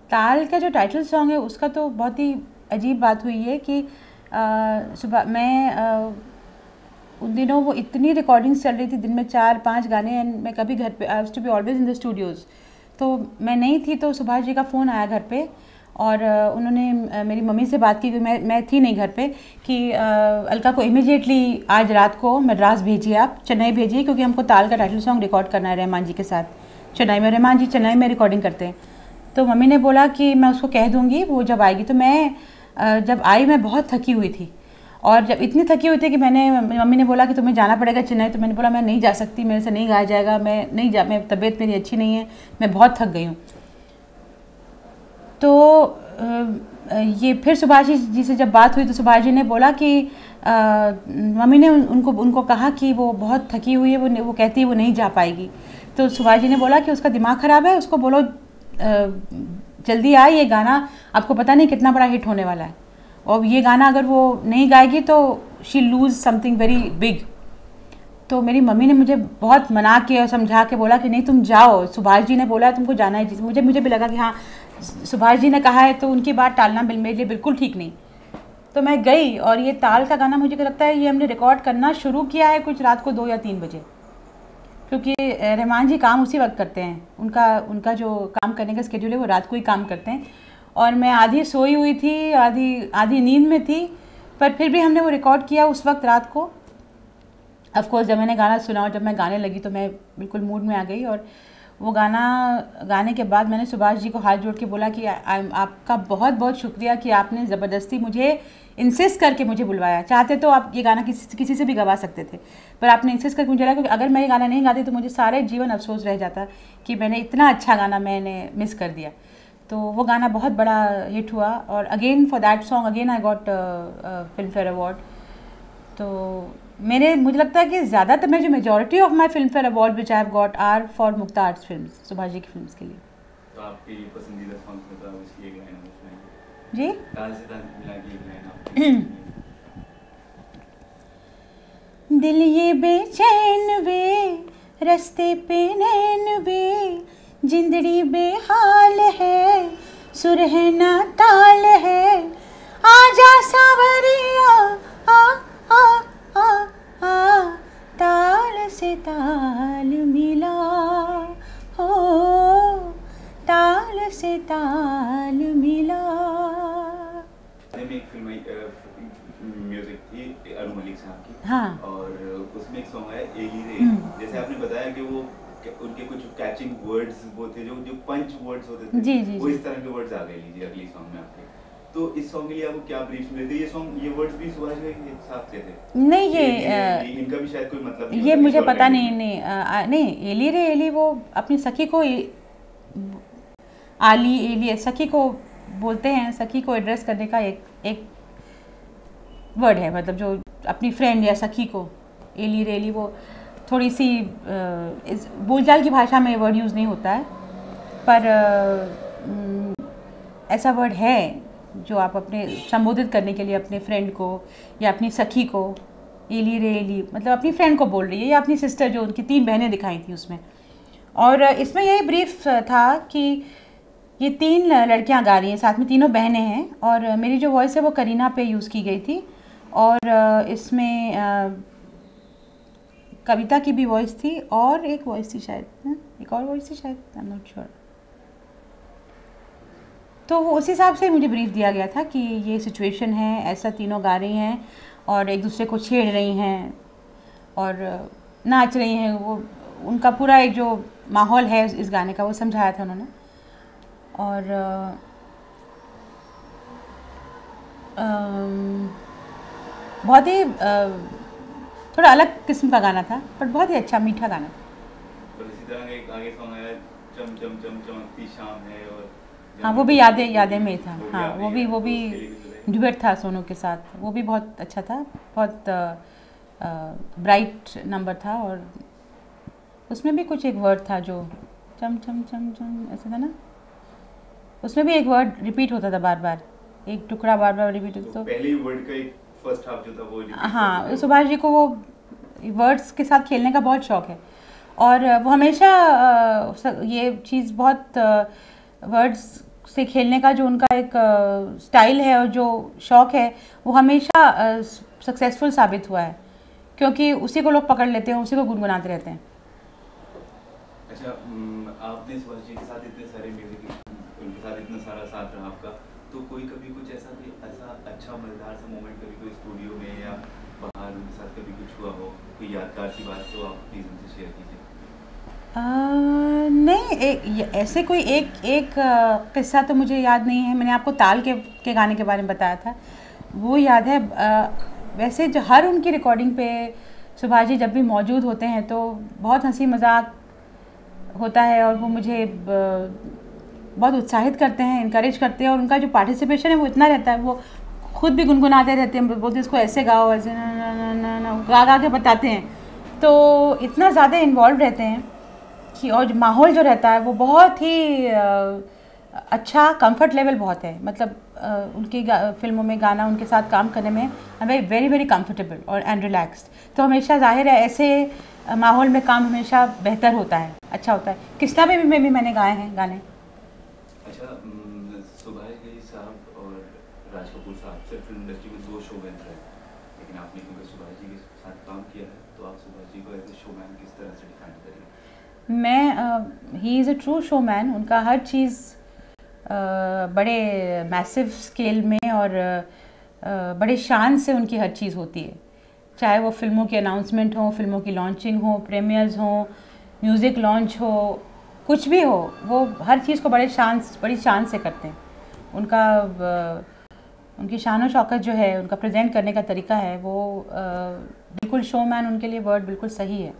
ताल का जो टाइटल सॉन्ग है उसका तो बहुत ही अजीब बात हुई है कि सुबह मैं उन दिनों वो इतनी रिकॉर्डिंग्स चल रही थी, दिन में 4-5 गाने, एंड मैं कभी घर पे, I used to be always in the studios, तो मैं नहीं थी, तो सुभाष जी का फ़ोन आया घर पे और उन्होंने मेरी मम्मी से बात की कि मैं थी नहीं घर पे, कि अलका को इमीडिएटली आज रात को मद्रास भेजिए, आप चेन्नई भेजिए, क्योंकि हमको ताल का टाइटल सॉन्ग रिकॉर्ड करना है रहमान जी के साथ चेन्नई में। रहमान जी चेन्नई में रिकॉर्डिंग करते हैं। तो मम्मी ने बोला कि मैं उसको कह दूँगी वो जब आएगी। तो मैं जब आई मैं बहुत थकी हुई थी, और जब इतनी थकी हुई थी कि मम्मी ने बोला कि तुम्हें जाना पड़ेगा चेन्नई, तो मैंने बोला मैं नहीं जा सकती, मेरे से नहीं गाया जाएगा, मैं तबीयत मेरी अच्छी नहीं है, मैं बहुत थक गई हूँ। तो ये फिर सुभाष जी से जब बात हुई तो सुभाष जी ने बोला कि मम्मी ने उनको कहा कि वो बहुत थकी हुई है, वो कहती है वो नहीं जा पाएगी। तो सुभाष जी ने बोला कि उसका दिमाग ख़राब है, उसको बोलो जल्दी आए, ये गाना आपको पता नहीं कितना बड़ा हिट होने वाला है, और ये गाना अगर वो नहीं गाएगी तो she lose something very big. तो मेरी मम्मी ने मुझे बहुत मना के और समझा के बोला कि नहीं तुम जाओ, सुभाष जी ने बोला है तुमको जाना है। मुझे भी लगा कि हाँ सुभाष जी ने कहा है तो उनकी बात टालना मेरे लिए बिल्कुल ठीक नहीं। तो मैं गई, और ये ताल का गाना मुझे लगता है ये हमने रिकॉर्ड करना शुरू किया है कुछ रात को 2 या 3 बजे, क्योंकि रहमान जी काम उसी वक्त करते हैं, उनका जो काम करने का स्केड्यूल है वो रात को ही काम करते हैं। और मैं आधी सोई हुई थी, आधी नींद में थी, पर फिर भी हमने वो रिकॉर्ड किया उस वक्त रात को। ऑफ कोर्स जब मैंने गाना सुना और जब मैं गाने लगी तो मैं बिल्कुल मूड में आ गई, और वो गाना गाने के बाद मैंने सुभाष जी को हाथ जोड़ के बोला कि आपका बहुत बहुत शुक्रिया कि आपने ज़बरदस्ती मुझे इंसिस्ट करके मुझे बुलवाया। चाहते तो आप ये गाना किसी से भी गवा सकते थे, पर आपने इंसिस्ट करके मुझे लगा कि अगर मैं ये गाना नहीं गाती तो मुझे सारे जीवन अफसोस रह जाता कि मैंने इतना अच्छा गाना मैंने मिस कर दिया। तो वो गाना बहुत बड़ा हिट हुआ, और again for that song again I got Filmfare award. तो मुझे लगता है कि ज़्यादातर जो majority of my Filmfare award which I have got are for Mukta Arts films, Subhash ji की फिल्म्स के लिए। तो आपकी पसंदीदा सॉन्ग बताओ, इसकी एक लाइन जी ताल से ताल मिला के एक लाइन दिल ये बेचैन वे, रस्ते पे नैन वे, जिंदड़ी बेहाल है, सुरहना ताल है, आजा सावरिया आ आ आ आ, ताल से ताल मिला हो, ताल से ताल मिला। में एक फिल्म म्यूजिक थी अनु मलिक साहब की, हाँ, और उसमें एक सॉन्ग है एली रे। जैसे आपने बताया कि वो उनके कुछ कैचिंग वर्ड्स वो थे जो पंच वर्ड्स होते थे, जी, वो इस तरह के वर्ड्स आ गए लीजिए अगली सॉन्ग में आपके। तो इस सॉन्ग के लिए आपको क्या ब्रीफ मिले थे? ये वर्ड्स भी सुभाष भाई के साथ के थे? नहीं, इनका भी शायद कोई मतलब नहीं, ये मुझे पता नहीं। एली रे एली वो अपनी सखी को आली एली सखी को बोलते हैं, सखी को एड्रेस करने का एक वर्ड है, मतलब जो अपनी फ्रेंड या सखी को एली रे एली, वो थोड़ी सी बोलचाल की भाषा में वर्ड यूज़ नहीं होता है, पर ऐसा वर्ड है जो आप अपने संबोधित करने के लिए अपने फ्रेंड को या अपनी सखी को एली रे एली, मतलब अपनी फ्रेंड को बोल रही है, या अपनी सिस्टर, जो उनकी 3 बहनें दिखाई थी उसमें। और इसमें यही ब्रीफ था कि ये 3 लड़कियां गा रही हैं, साथ में तीनों बहनें हैं, और मेरी जो वॉइस है वो करीना पे यूज़ की गई थी, और इसमें कविता की भी वॉइस थी, और एक वॉइस थी शायद, एक और वॉइस थी शायद, आई एम नॉट श्योर। तो उस हिसाब से मुझे ब्रीफ दिया गया था कि ये सिचुएशन है, ऐसा तीनों गा रही हैं और एक दूसरे को छेड़ रही हैं और नाच रही हैं, वो उनका पूरा एक जो माहौल है इस गाने का वो समझाया था उन्होंने। और बहुत ही थोड़ा अलग किस्म का गाना था, पर बहुत ही अच्छा मीठा गाना था। और इसी तरह एक आगे सॉन्ग आया चम चम चम चमकती शाम है, और हाँ वो भी यादें में था। हाँ वो भी ड्यूएट था सोनू के साथ, वो भी बहुत अच्छा था, बहुत ब्राइट नंबर था, और उसमें भी कुछ एक वर्ड था जो चम चम चम चम ऐसा था ना, उसमें भी एक वर्ड रिपीट होता था बार बार, एक टुकड़ा बार बार रिपीट होता। तो पहले वर्ड का एक फर्स्ट हाफ जो था वो हाँ, सुभाष जी को वो वर्ड्स के साथ खेलने का बहुत शौक है, और वो हमेशा ये चीज़ बहुत वर्ड्स से खेलने का जो उनका एक स्टाइल है और जो शौक़ है वो हमेशा सक्सेसफुल साबित हुआ है, क्योंकि उसी को लोग पकड़ लेते हैं, उसी को गुनगुनाते रहते हैं। अच्छा, आपने सुभाष जी के साथ इतने सारे म्यूजिक, उनके साथ इतना सारा साथ रहा आपका, तो कोई कभी कुछ ऐसा अच्छा मज़ेदार सा मोमेंट कभी कोई स्टूडियो में या बाहर उनके साथ कभी कुछ हुआ हो, कोई यादगार सी बात, तो आप प्लीज़ उनसे शेयर कीजिए। नहीं, ऐसे कोई एक किस्सा तो मुझे याद नहीं है। मैंने आपको ताल के गाने के बारे में बताया था, वो याद है। वैसे जो हर उनकी रिकॉर्डिंग पे सुभाष जी जब भी मौजूद होते हैं तो बहुत हंसी मजाक होता है और वो मुझे बहुत उत्साहित करते हैं, इनकरेज करते हैं, और उनका जो पार्टिसिपेशन है वो इतना रहता है, वो खुद भी गुनगुनाते रहते हैं, बोलते इसको ऐसे गाओ, ऐसे ना गा के बताते हैं। तो इतना ज़्यादा इन्वॉल्व रहते हैं कि, और माहौल जो रहता है वो बहुत ही अच्छा, कंफर्ट लेवल बहुत है। मतलब उनकी फिल्मों में गाना, उनके साथ काम करने में I am very very comfortable और एंड रिलैक्स्ड। तो हमेशा जाहिर है ऐसे माहौल में काम हमेशा बेहतर होता है, अच्छा होता है। किस्ता में भी मैंने गाए हैं गाने। अच्छा, सुभाष घई साहब और राज कपूर साहब सिर्फ फिल्म इंडस्ट्री में 2 शोमैन रहे, लेकिन आपने क्योंकि सुभाष जी के साथ काम किया है, तो आप सुभाष जी को एज ए शोमैन किस तरह से डिफाइन करेंगे? He is a true showman. उनका हर चीज़ बड़े मैसिव स्केल में और बड़े शान से उनकी हर चीज़ होती है, चाहे वो फिल्मों की अनाउंसमेंट हो, फिल्मों की लॉन्चिंग हो, प्रीमियर्स हो, म्यूज़िक लॉन्च हो, कुछ भी हो, वो हर चीज़ को बड़ी शान से करते हैं। उनकी शान और शौकत जो है, उनका प्रेजेंट करने का तरीका है, वो बिल्कुल शोमैन, उनके लिए वर्ड बिल्कुल सही है।